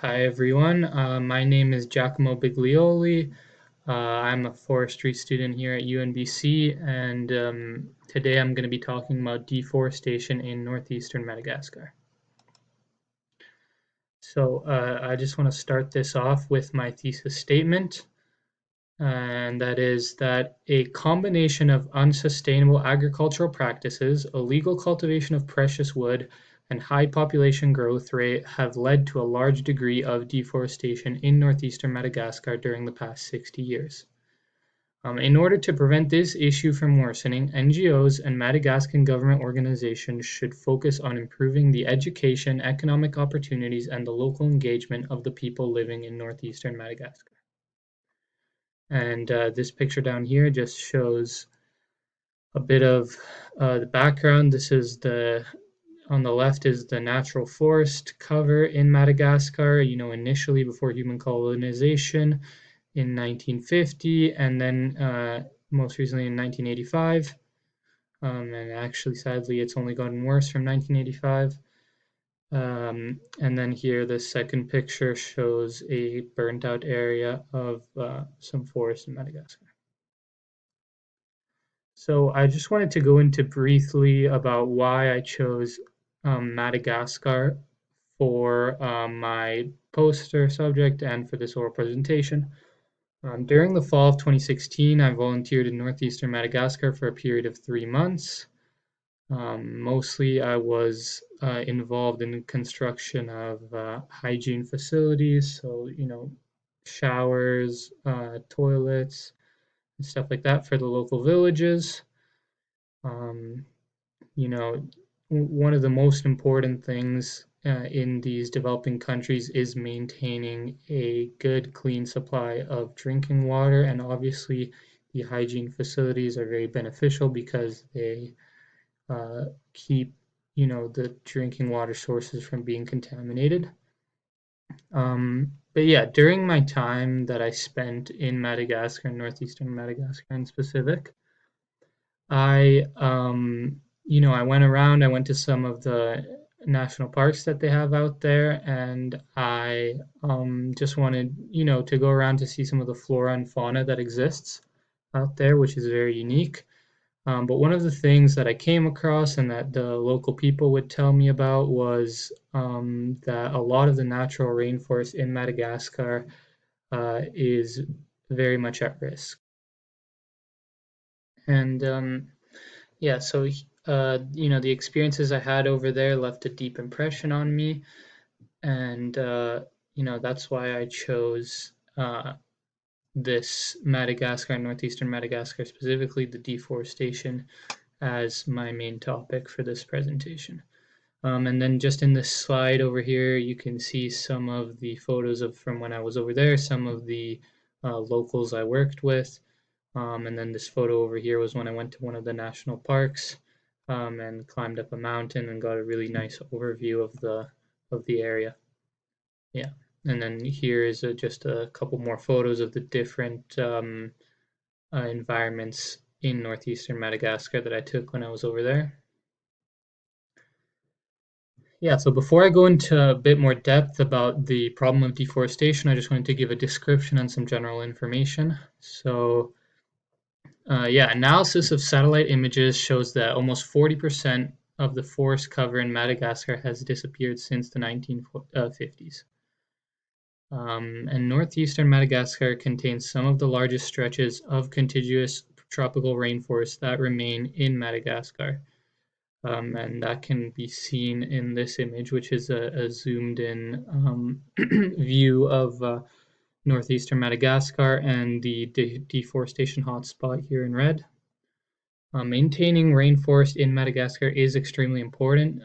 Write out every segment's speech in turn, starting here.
Hi everyone, my name is Giacomo Biglioli. I'm a forestry student here at UNBC, and today I'm going to be talking about deforestation in northeastern Madagascar. So I just want to start this off with my thesis statement, and that is that a combination of unsustainable agricultural practices, illegal cultivation of precious wood, and high population growth rate have led to a large degree of deforestation in northeastern Madagascar during the past 60 years. In order to prevent this issue from worsening, NGOs and Madagascan government organizations should focus on improving the education, economic opportunities, and the local engagement of the people living in northeastern Madagascar. And this picture down here just shows a bit of the background. This is on the left is the natural forest cover in Madagascar, initially before human colonization in 1950, and then most recently in 1985. And actually, sadly, it's only gotten worse from 1985. And then here, the second picture shows a burnt out area of some forest in Madagascar. So I just wanted to go into briefly about why I chose Madagascar for my poster subject and for this oral presentation. During the fall of 2016, I volunteered in northeastern Madagascar for a period of 3 months. Mostly I was involved in construction of hygiene facilities, so, showers, toilets, and stuff like that for the local villages. Um, one of the most important things in these developing countries is maintaining a good, clean supply of drinking water, and obviously the hygiene facilities are very beneficial because they keep, the drinking water sources from being contaminated. But yeah, during my time that I spent in Madagascar, northeastern Madagascar in specific, I went around, I went to some of the national parks that they have out there, and I just wanted, to go around to see some of the flora and fauna that exists out there, which is very unique. But one of the things that I came across and that the local people would tell me about was that a lot of the natural rainforest in Madagascar is very much at risk. And yeah, so the experiences I had over there left a deep impression on me, and that's why I chose this Madagascar, northeastern Madagascar, specifically the deforestation, as my main topic for this presentation. And then just in this slide over here, you can see some of the photos of from when I was over there, some of the locals I worked with. And then this photo over here was when I went to one of the national parks and climbed up a mountain and got a really nice overview of the area. Yeah, and then here is just a couple more photos of the different environments in northeastern Madagascar that I took when I was over there. Yeah, so before I go into a bit more depth about the problem of deforestation, I just wanted to give a description and some general information. So yeah, analysis of satellite images shows that almost 40% of the forest cover in Madagascar has disappeared since the 1950s. And northeastern Madagascar contains some of the largest stretches of contiguous tropical rainforest that remain in Madagascar. And that can be seen in this image, which is a zoomed in view of northeastern Madagascar and the deforestation hotspot here in red. Maintaining rainforest in Madagascar is extremely important.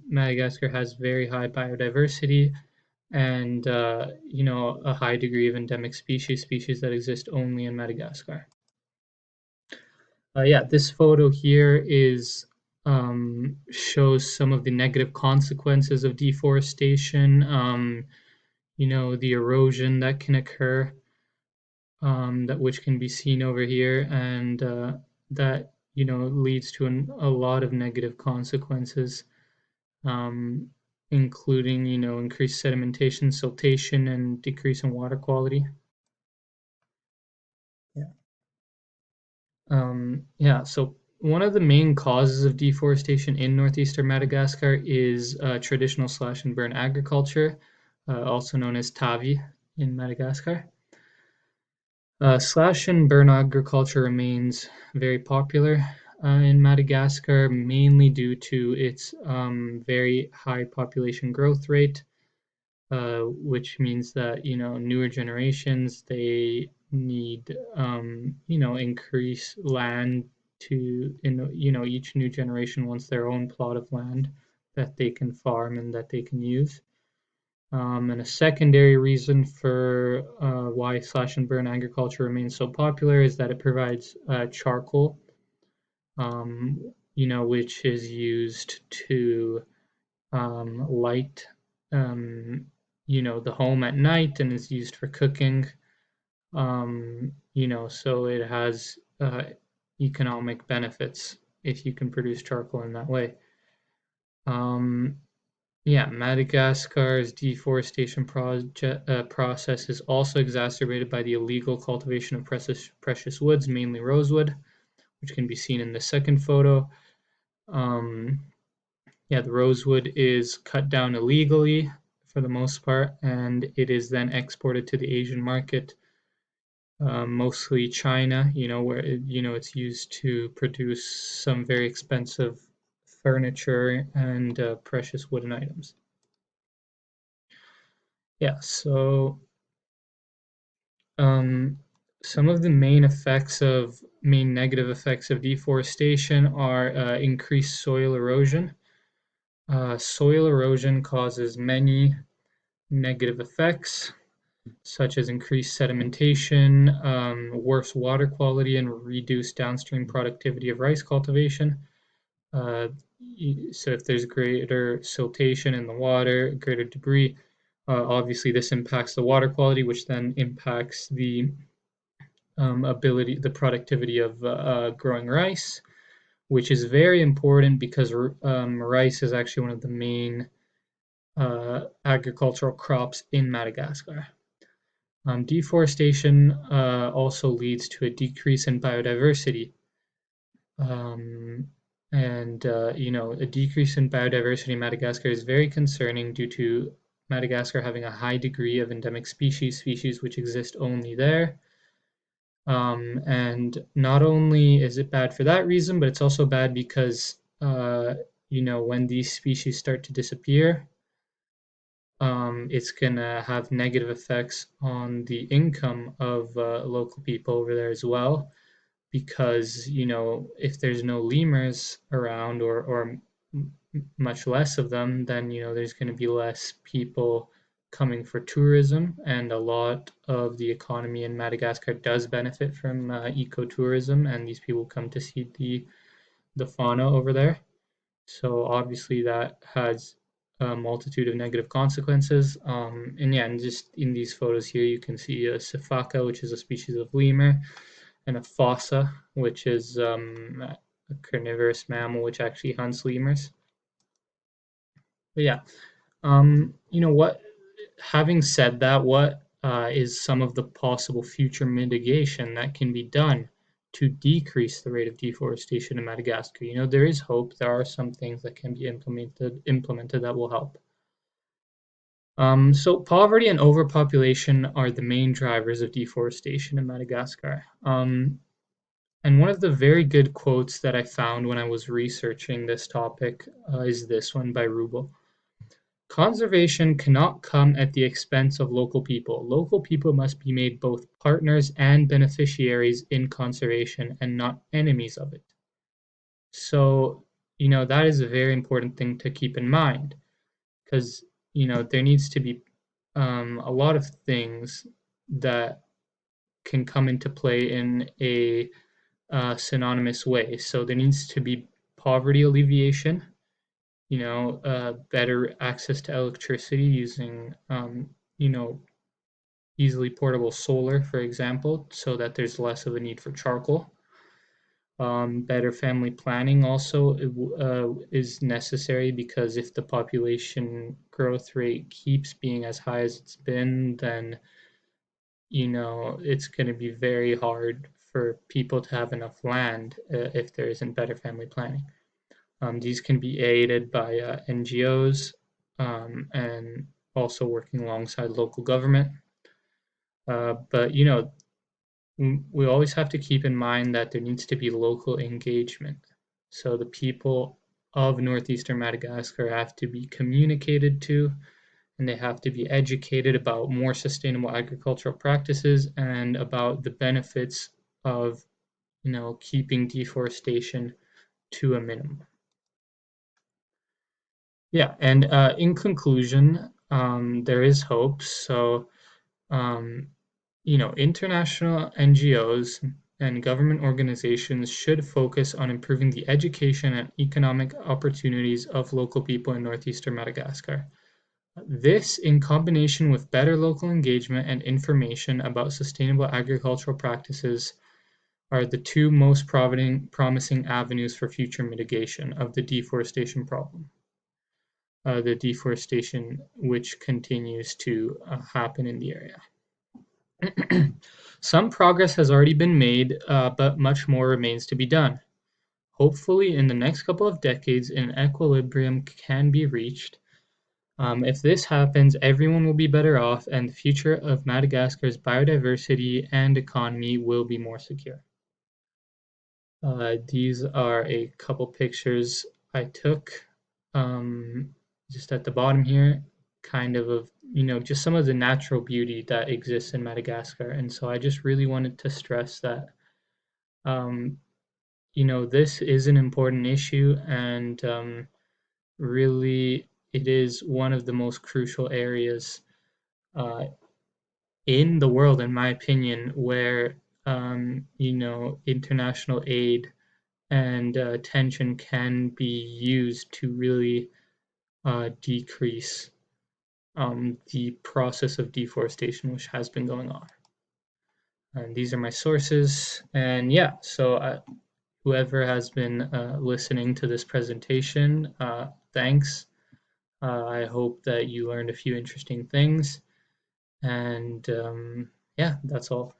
Madagascar has very high biodiversity and a high degree of endemic species that exist only in Madagascar. Yeah, this photo here is shows some of the negative consequences of deforestation. The erosion that can occur, that which can be seen over here, and that leads to a lot of negative consequences, including, increased sedimentation, siltation, and decrease in water quality. Yeah. So one of the main causes of deforestation in northeastern Madagascar is traditional slash and burn agriculture, also known as Tavi in Madagascar. Slash and burn agriculture remains very popular in Madagascar, mainly due to its very high population growth rate, which means that newer generations they need increase land to each new generation wants their own plot of land that they can farm and that they can use. And a secondary reason for why slash and burn agriculture remains so popular is that it provides charcoal, which is used to light, the home at night and is used for cooking. So it has economic benefits if you can produce charcoal in that way. Madagascar's deforestation process is also exacerbated by the illegal cultivation of precious woods, mainly rosewood, which can be seen in the second photo. The rosewood is cut down illegally for the most part, and it is then exported to the Asian market, mostly China, where it's used to produce some very expensive furniture and precious wooden items. So some of the main negative effects of deforestation are increased soil erosion. Soil erosion causes many negative effects, such as increased sedimentation, worse water quality, and reduced downstream productivity of rice cultivation. So if there's greater siltation in the water, greater debris, obviously this impacts the water quality, which then impacts the the productivity of growing rice, which is very important because rice is actually one of the main agricultural crops in Madagascar. Deforestation also leads to a decrease in biodiversity. A decrease in biodiversity in Madagascar is very concerning due to Madagascar having a high degree of endemic species which exist only there. And not only is it bad for that reason, but it's also bad because, when these species start to disappear, it's going to have negative effects on the income of local people over there as well. Because, if there's no lemurs around or much less of them, then, there's going to be less people coming for tourism, and a lot of the economy in Madagascar does benefit from ecotourism, and these people come to see the fauna over there. So obviously that has a multitude of negative consequences. And just in these photos here, you can see a sifaka, which is a species of lemur, and a fossa, which is a carnivorous mammal which actually hunts lemurs. But what? Having said that, what is some of the possible future mitigation that can be done to decrease the rate of deforestation in Madagascar? There is hope. There are some things that can be implemented that will help. So poverty and overpopulation are the main drivers of deforestation in Madagascar. And one of the very good quotes that I found when I was researching this topic is this one by Rubel. Conservation cannot come at the expense of local people. Local people must be made both partners and beneficiaries in conservation and not enemies of it. So, that is a very important thing to keep in mind because, there needs to be a lot of things that can come into play in a synonymous way. So there needs to be poverty alleviation, better access to electricity using, easily portable solar, for example, so that there's less of a need for charcoal. Better family planning also is necessary because if the population growth rate keeps being as high as it's been, then it's going to be very hard for people to have enough land if there isn't better family planning. These can be aided by NGOs and also working alongside local government. But we always have to keep in mind that there needs to be local engagement. So the people of Northeastern Madagascar have to be communicated to, and they have to be educated about more sustainable agricultural practices and about the benefits of, keeping deforestation to a minimum. Yeah, and in conclusion, there is hope. So, um, international NGOs and government organizations should focus on improving the education and economic opportunities of local people in northeastern Madagascar. This, in combination with better local engagement and information about sustainable agricultural practices, are the two most promising avenues for future mitigation of the deforestation problem. The deforestation which continues to happen in the area. Some progress has already been made, but much more remains to be done. Hopefully, in the next couple of decades, an equilibrium can be reached. If this happens, everyone will be better off, and the future of Madagascar's biodiversity and economy will be more secure. These are a couple pictures I took just at the bottom here, kind of, just some of the natural beauty that exists in Madagascar. And so I just really wanted to stress that, um, this is an important issue, and really it is one of the most crucial areas uh, in the world, in my opinion, where, international aid and attention can be used to really decrease the process of deforestation which has been going on. And these are my sources. And yeah, so whoever has been listening to this presentation, thanks. I hope that you learned a few interesting things. And yeah, that's all.